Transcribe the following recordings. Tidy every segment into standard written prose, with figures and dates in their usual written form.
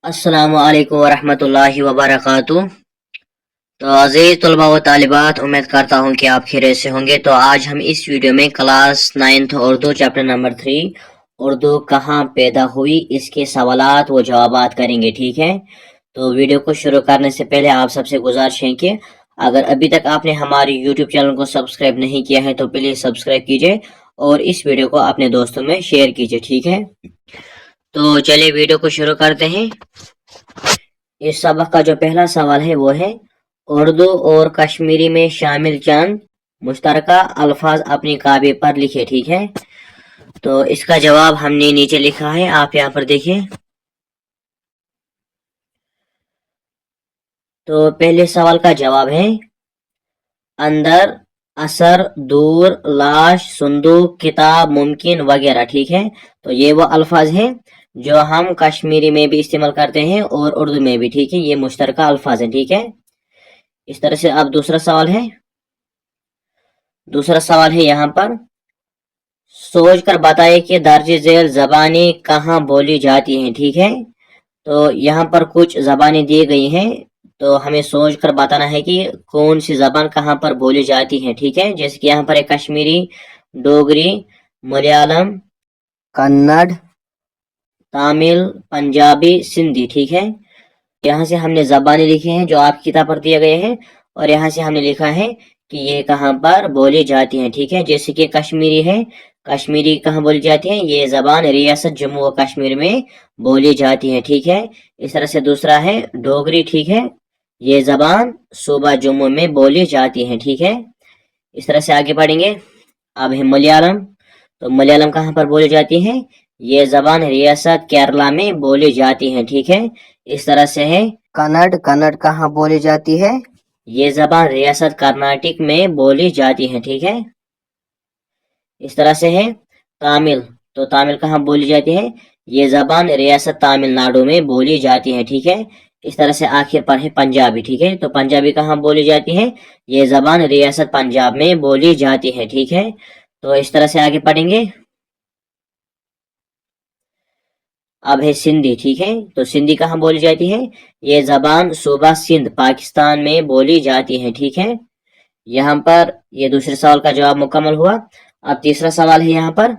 अस्सलामु अलैकुम वरहमतुल्लाहि वबरकातुह। तो अज़ीज़ तलबा व तालिबात, उम्मीद करता हूँ कि आप खैरियत से होंगे। तो आज हम इस वीडियो में class 9th Urdu chapter number 3 Urdu कहाँ पैदा हुई इसके सवालात व जवाबात करेंगे। ठीक है, तो वीडियो को शुरू करने से पहले आप सबसे गुजारिश है कि अगर अभी तक आपने हमारे यूट्यूब चैनल को सब्सक्राइब नहीं किया है तो प्लीज़ सब्सक्राइब कीजिए और इस वीडियो को अपने दोस्तों में शेयर कीजिए। ठीक है, तो चलिए वीडियो को शुरू करते हैं। इस सबक का जो पहला सवाल है वो है उर्दू और कश्मीरी में शामिल चंद मुश्तरका अल्फाज अपनी कापी पर लिखे। ठीक है, तो इसका जवाब हमने नीचे लिखा है, आप यहाँ पर देखिए। तो पहले सवाल का जवाब है अंदर, असर, दूर, लाश, संदूक, किताब, मुमकिन वगैरह। ठीक है, तो ये वो अल्फाज हैं जो हम कश्मीरी में भी इस्तेमाल करते हैं और उर्दू में भी। ठीक है, ये मुश्तरका अल्फाज हैं। ठीक है, इस तरह से। अब दूसरा सवाल है यहाँ पर सोच कर बताइए कि दर्ज झेल जबानें कहाँ बोली जाती हैं। ठीक है, तो यहाँ पर कुछ जबानें दी गई हैं, तो हमें सोच कर बताना है कि कौन सी जबान कहाँ पर बोली जाती है। ठीक है, जैसे कि यहाँ पर है कश्मीरी, डोगरी, मलयालम, कन्नड़, तमिल, पंजाबी, सिंधी। ठीक है, यहाँ से हमने जबानें लिखी हैं जो आपकी किताब पर दिए गए हैं और यहाँ से हमने लिखा है कि ये कहाँ पर बोली जाती हैं। ठीक है, जैसे कि कश्मीरी है, कश्मीरी कहाँ बोली जाती है, ये जबान रियासत जम्मू व कश्मीर में बोली जाती है। ठीक है, इस तरह से दूसरा है डोगरी। ठीक है, ये जबान सूबा जम्मू में बोली जाती है। ठीक है, इस तरह से आगे बढ़ेंगे। अब है मलयालम, तो मलयालम कहाँ पर बोली जाती है, ये जबान रियासत केरला में बोली जाती है। ठीक है, इस तरह से है कन्नड़, कन्नड़ कहाँ बोली जाती है, ये जबान रियासत कर्नाटक में बोली जाती है। ठीक है, इस तरह से है तामिल, तो तामिल कहाँ बोली जाती है, ये जबान रियासत तमिलनाडु में बोली जाती है। ठीक है, इस तरह से आखिर पर है पंजाबी। ठीक है, तो पंजाबी कहाँ बोली जाती है, ये जबान रियासत पंजाब में बोली जाती है। ठीक है, तो इस तरह से आगे पढ़ेंगे। अब है सिंधी। ठीक है, तो सिंधी कहाँ बोली जाती है, ये जबान सूबा सिंध पाकिस्तान में बोली जाती है। ठीक है, यहाँ पर ये दूसरे सवाल का जवाब मुकम्मल हुआ। अब तीसरा सवाल है यहाँ पर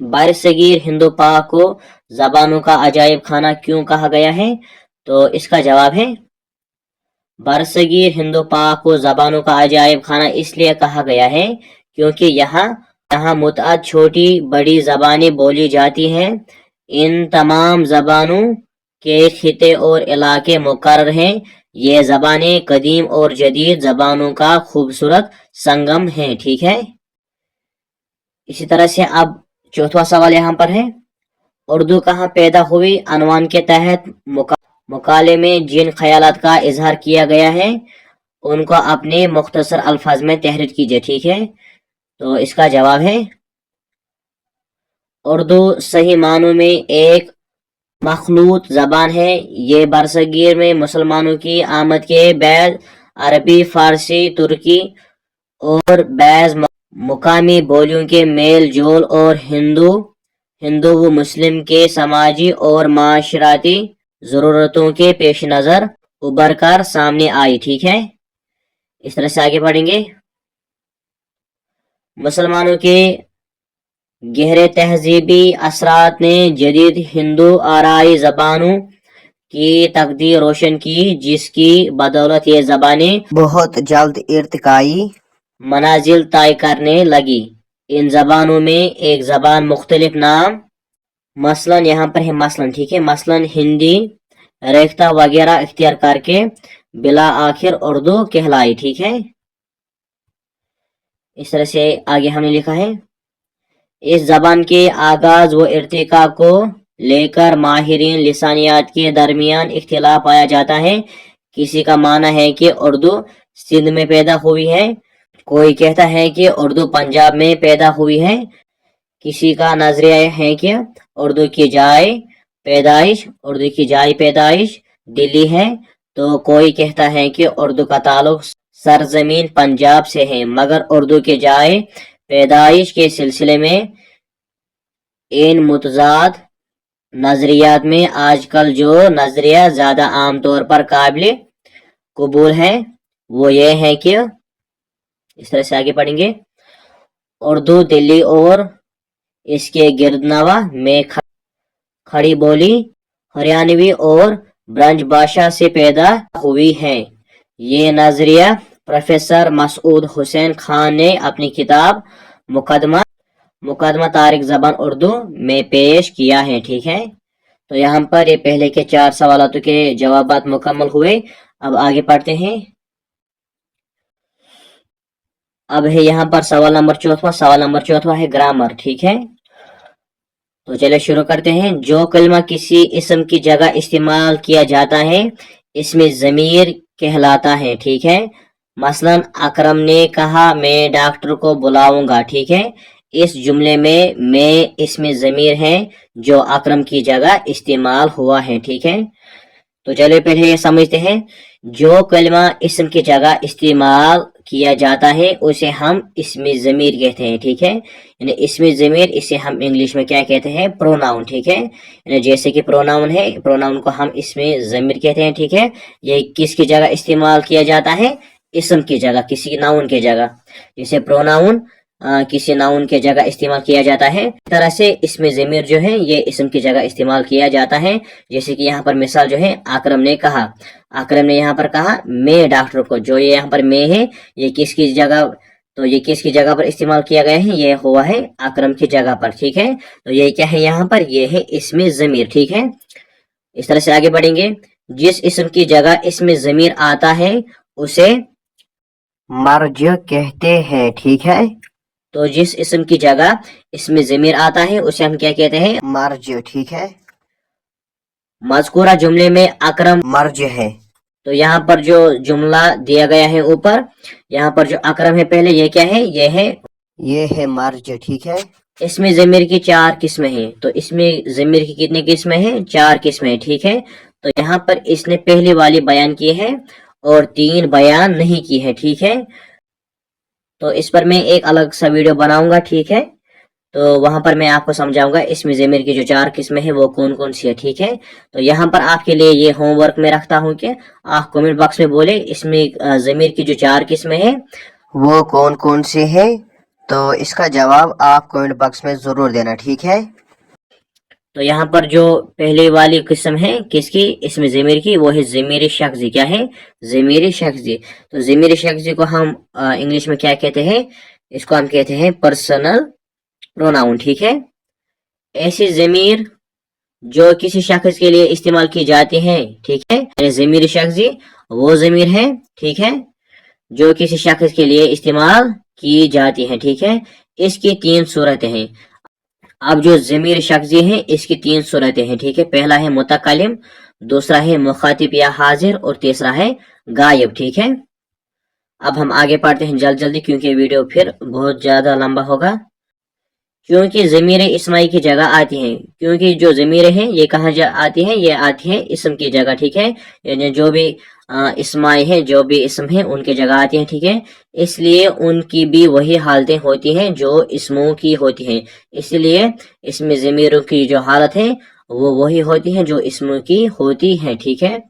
बरसगीर हिंदू पाक को जबानों का अजायब खाना क्यों कहा गया है, तो इसका जवाब है बरसगीर हिंदू पाक को जबानों का अजायब खाना इसलिए कहा गया है क्योंकि यहाँ मुतअद्दिद छोटी बड़ी जबानें बोली जाती हैं। इन तमाम जबानों के खिते और इलाके मुकर्रर हैं। ये जबानें कदीम और जदीद जबानों का खूबसूरत संगम है। ठीक है, इसी तरह से अब चौथा सवाल यहाँ पर है उर्दू कहाँ पैदा हुई अनवान के तहत मुकाले में जिन ख्यालात का इजहार किया गया है उनको अपने मुख्तसर अल्फाज में तहरीर कीजिए। ठीक है, तो इसका जवाब है उर्दू सही मानों में एक मखलूत जबान है। ये बरसगीर में मुसलमानों की आमद के बाद अरबी, फारसी, तुर्की और बैज मुकामी बोलियों के मेल जोल और हिंदू व मुस्लिम के समाजी और माशराती ज़रूरतों के पेश नज़र उभर कर सामने आई। ठीक है, इस तरह से आगे बढ़ेंगे। मुसलमानों के गहरे तहजीबी असरात ने जदीद हिंदू आराई ज़बानों की तकदीर रोशन की, जिसकी बदौलत ये ज़बानें बहुत जल्द इर्तिकाई मनाजिल तय करने लगी। इन ज़बानों में एक ज़बान मुख्तलिफ नाम, मसलन यहाँ पर है मसलन। ठीक है, मसलन हिंदी, रेख्ता वगैरह इख्तियार करके बिला आखिर उर्दू कहलाई। ठीक है, इस तरह से आगे हमने लिखा है इस जबान के आगाज व इर्तिका को लेकर माहिरीन लिसानियात के दरमियान इख्तिलाफ पाया जाता है। किसी का मानना है कि उर्दू सिंध में पैदा हुई है, कोई कहता है कि उर्दू पंजाब में पैदा हुई है, किसी का नजरिया है कि उर्दू की जाय पैदाइश दिल्ली है, तो कोई कहता है कि उर्दू का ताल्लुक सरजमीन पंजाब से है, मगर उर्दू की जाय पैदाइश के सिलसिले में इन मुतजाद नजरियात में आजकल जो नजरिया ज्यादा आमतौर पर काबिल कबूल है वो ये है कि, इस तरह से आगे पढ़ेंगे, उर्दू दिल्ली और इसके गिरदनवा में खड़ी बोली हरियाणवी और ब्रज भाषा से पैदा हुई है। ये नजरिया प्रोफेसर मसूद हुसैन खान ने अपनी किताब मुकदमा तारिक ज़बान उर्दू में पेश किया है। ठीक है, तो यहाँ पर ये पहले के 4 सवालों के जवाबात मुकम्मल हुए। अब आगे पढ़ते हैं। अब है यहाँ पर सवाल नंबर चौथा। सवाल नंबर चौथा है ग्रामर। ठीक है, तो चलिए शुरू करते हैं। जो कलमा किसी इसम की जगह इस्तेमाल किया जाता है इसमें ज़मीर कहलाता है। ठीक है, मसलन अकरम ने कहा मैं डॉक्टर को बुलाऊंगा। ठीक है, इस जुमले में मैं इसमें ज़मीर है जो अकरम की जगह इस्तेमाल हुआ है। ठीक है, तो चलिए पहले ये समझते हैं। जो कलमा इसम की जगह इस्तेमाल किया जाता है उसे हम इसमें ज़मीर कहते हैं। ठीक है, यानी इसमें ज़मीर, इसे हम इंग्लिश में क्या कहते हैं, प्रोनाउन। ठीक है, यानी जैसे कि प्रोनाउन है, प्रोनाउन को हम इसमें ज़मीर कहते हैं। ठीक है, ये किसकी जगह इस्तेमाल किया जाता है, इसम की जगह, किसी नाउन की जगह। जैसे प्रोनाउन किसी नाउन के जगह इस्तेमाल किया जाता है, इस तरह से इसमें ज़मीर जो है ये इसम की जगह इस्तेमाल किया जाता है। जैसे कि यहाँ पर मिसाल जो है, अकरम ने कहा, अकरम ने यहाँ पर कहा मैं डॉक्टर को, जो ये यहाँ पर मैं है ये किसकी जगह, तो ये किसकी जगह पर इस्तेमाल किया गया है, ये हुआ है अकरम की जगह पर। ठीक है, तो ये क्या है यहाँ पर, ये है इसमें ज़मीर। ठीक है, इस तरह से आगे बढ़ेंगे। जिस इसम की जगह इसमें ज़मीर आता है उसे मर्ज कहते हैं। ठीक है, तो जिस इसम की जगह इसमें ज़मीर आता है उसे हम क्या कहते हैं, मर्ज। ठीक है, मज़कूरा जुमले में अकरम मर्ज है। तो यहाँ पर जो जुमला दिया गया है ऊपर, यहाँ पर जो अकरम है पहले, ये क्या है, ये है मर्ज। ठीक है, इसमें ज़मीर की 4 किस्में हैं। तो इसमें ज़मीर की कितनी किस्में हैं, 4 किस्में। ठीक है, तो यहाँ पर इसने पहली वाली बयान की है और 3 बयान नहीं की है। ठीक है, तो इस पर मैं एक अलग सा वीडियो बनाऊंगा। ठीक है, तो वहां पर मैं आपको समझाऊंगा इसमें ज़मीर की जो 4 किस्में हैं वो कौन कौन सी है। ठीक है, तो यहाँ पर आपके लिए ये होमवर्क में रखता हूँ कि आप कमेंट बॉक्स में बोले इसमें ज़मीर की जो 4 किस्में हैं वो कौन कौन सी है, तो इसका जवाब आप कमेंट बॉक्स में ज़रूर देना। ठीक है, तो यहाँ पर जो पहले वाली किस्म है किसकी, इसमें ज़मीर की, वो है ज़मीर शख्सी। क्या है, ज़मीर शख्सी। तो ज़मीर शख्सी को हम इंग्लिश में क्या कहते हैं, इसको हम कहते हैं पर्सनल प्रोनाउन। ठीक है, ऐसी ज़मीर जो किसी शख्स के लिए इस्तेमाल की जाती हैं। ठीक है, ज़मीर शख्सी वो ज़मीर है, ठीक है, जो किसी शख्स के लिए इस्तेमाल की जाती है। ठीक है, इसकी 3 सूरतें हैं। अब जो ज़मीर शख्सी है इसकी 3 सूरतें हैं। ठीक है, पहला है मुतकल्लिम, दूसरा है मुखातिब या हाजिर, और तीसरा है गायब। ठीक है, अब हम आगे पढ़ते हैं जल्दी क्योंकि वीडियो फिर बहुत ज़्यादा लंबा होगा। क्योंकि ज़मीर इस्माई की जगह आती हैं, क्योंकि जो ज़मीर है ये कहाँ आती है, ये आती है इसम की जगह। ठीक है, यानी जो भी इस्माई है, जो भी इसम है उनकी जगह आती हैं। ठीक है, इसलिए उनकी भी वही हालतें होती हैं जो इसमों की होती हैं, इसलिए इसमें ज़मीरों की जो हालत है वो वही होती है जो इसमों की होती है। ठीक है,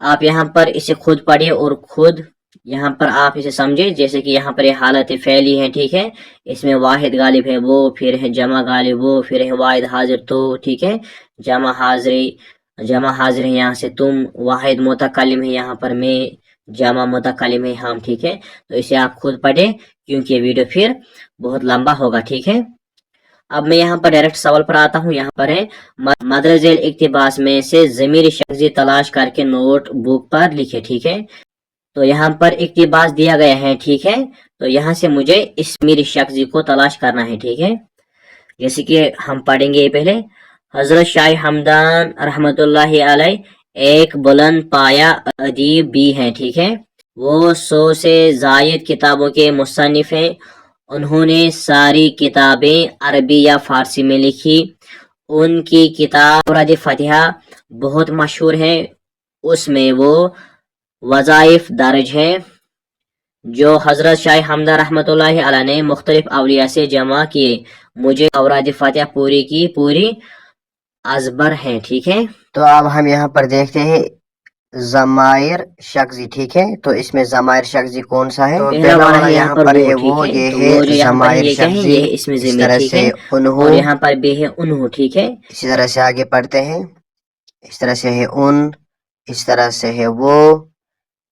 आप यहाँ पर इसे खुद पढ़िए और खुद यहाँ पर आप इसे समझे। जैसे कि यहाँ पर ये हालत फैली है। ठीक है, इसमें वाहिद गालिब है वो, फिर है जमा गालिब वो, फिर है वाहिद हाजिर तो। ठीक है, जमा हाजिर है यहाँ से तुम, वाहिद मुतकल्लिम है यहाँ पर मैं, जमा मुतकल्लिम है हम। ठीक है, तो इसे आप खुद पढ़े क्योंकि ये वीडियो फिर बहुत लंबा होगा। ठीक है, अब मैं यहाँ पर डायरेक्ट सवाल पर आता हूँ। यहाँ पर है मदरजेल इक्तिबास में से ज़मीर शख्सी तलाश करके नोट बुक पर लिखे। ठीक है, तो यहाँ पर इक्तिबास दिया गया है। ठीक है, तो यहाँ से मुझे ज़मीर शख्सी को तलाश करना है। ठीक है, जैसे कि हम पढ़ेंगे पहले। हजरत शाह हमदान रहमतुल्लाहि अलैह एक बुलंद पाया अदीब भी हैं। ठीक है, वो 100 से ज़ायद किताबों के मुसन्निफ हैं। उन्होंने सारी किताबें अरबी या फारसी में लिखी। उनकी किताब औराद फतिहा बहुत मशहूर है, उसमें वो वज़ाइफ दर्ज है जो हजरत शाह हमदा रहमतुल्लाहि अलैह ने मुख्तलिफ अवलिया से जमा किए। मुझे औराद फतिहा पूरी की पूरी ازبر ہیں، ٹھیک ہے. تو اب ہم یہاں پر دیکھتے ہیں ضمائر شخصی، ٹھیک ہے. تو اس میں ضمائر شخصی کون سا ہے؟ تو پہلا والا یہاں پر ہے وہ، یہ ہے ضمائر شخصی. اس طرح سے انہوں، اور یہاں پر بھی ہے انہوں، ٹھیک ہے. اسی طرح سے آگے پڑھتے ہیں. اس طرح سے ہے ان، اس طرح سے ہے وہ،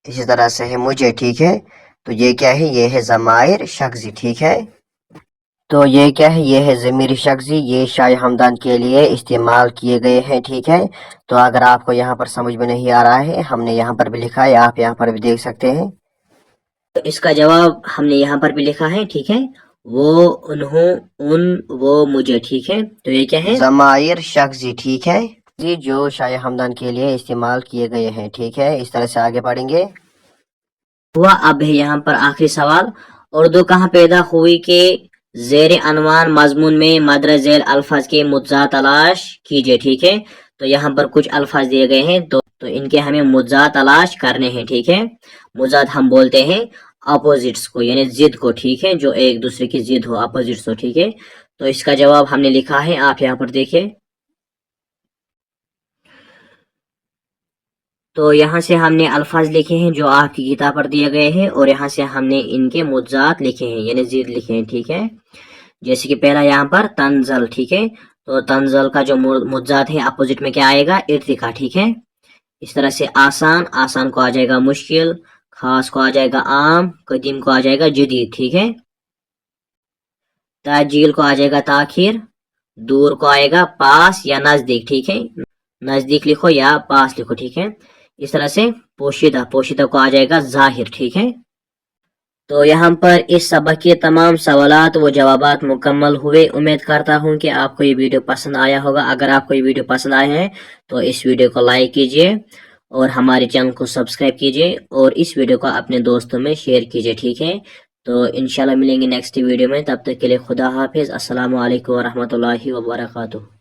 اسی طرح سے ہے مجھے، ٹھیک ہے. تو یہ کیا ہے؟ یہ ہے ضمائر شخصی، ٹھیک ہے. تو یہ کیا ہے؟ یہ ہے ضمیر شخصی. یہ شاہ ہمدان کے لیے استعمال کیے گئے ہیں، ٹھیک ہے. تو اگر آپ کو یہاں پر سمجھ میں نہیں آ رہا ہے، ہم نے یہاں پر بھی لکھا ہے، آپ یہاں پر بھی دیکھ سکتے ہیں. تو اس کا جواب ہم نے یہاں پر بھی لکھا ہے، ٹھیک ہے. وہ، انہوں، ان، وہ، مجھے، ٹھیک ہے. تو یہ کیا ہے؟ ضمائر شخصی، ٹھیک ہے. جو شاہ ہمدان کے لیے استعمال کیے گئے ہیں، ٹھیک ہے. اس طرح سے آگے پڑھیں گے. ہوا اب ہے یہاں پر آخری سوال. اردو کہاں پیدا ہوئی کہ زیر عنوان مضمون میں مدرج ذیل الفاظ کے متضاد تلاش کیجئے، ٹھیک ہے. تو یہاں پر کچھ الفاظ دیے گئے ہیں، تو ان کے ہمیں متضاد تلاش کرنے ہیں، ٹھیک ہے. متضاد ہم بولتے ہیں اپوزٹس کو، یعنی ضد کو، ٹھیک ہے. جو ایک دوسرے کی ضد ہو، اپوزٹس ہو، ٹھیک ہے. تو اس کا جواب ہم نے لکھا ہے، آپ یہاں پر دیکھیں. تو یہاں سے ہم نے الفاظ لکھے ہیں جو آپ کی کتاب پر دیے گئے ہیں، اور یہاں سے ہم نے ان کے متضاد لکھے ہیں، یعنی ضد لکھے ہیں، ٹھیک ہے. جیسے کہ پہلا یہاں پر تنزل، ٹھیک ہے. تو تنزل کا جو متضاد ہے، اپوزٹ میں کیا آئے گا؟ ارتقا، ٹھیک ہے. اس طرح سے آسان، آسان کو آ جائے گا مشکل، خاص کو آ جائے گا عام، قدیم کو آ جائے گا جدید، ٹھیک ہے. تاجیل کو آ جائے گا تاخیر، دور کو آئے گا پاس یا نزدیک، ٹھیک ہے. نزدیک لکھو یا پاس لکھو، ٹھیک ہے. اس طرح سے پوشیدہ، پوشیدہ کو آ جائے گا ظاہر، ٹھیک ہے. تو یہاں پر اس سبق کے تمام سوالات و جوابات مکمل ہوئے. امید کرتا ہوں کہ آپ کو یہ ویڈیو پسند آیا ہوگا. اگر آپ کو یہ ویڈیو پسند آئے ہیں تو اس ویڈیو کو لائک کیجئے اور ہمارے چینل کو سبسکرائب کیجئے، اور اس ویڈیو کو اپنے دوستوں میں شیئر کیجئے، ٹھیک ہے. تو انشاءاللہ ملیں گے نیکسٹ ویڈیو میں. تب تک کے لیے خدا حافظ. السلام علیکم ورحمۃ اللہ وبرکاتہ.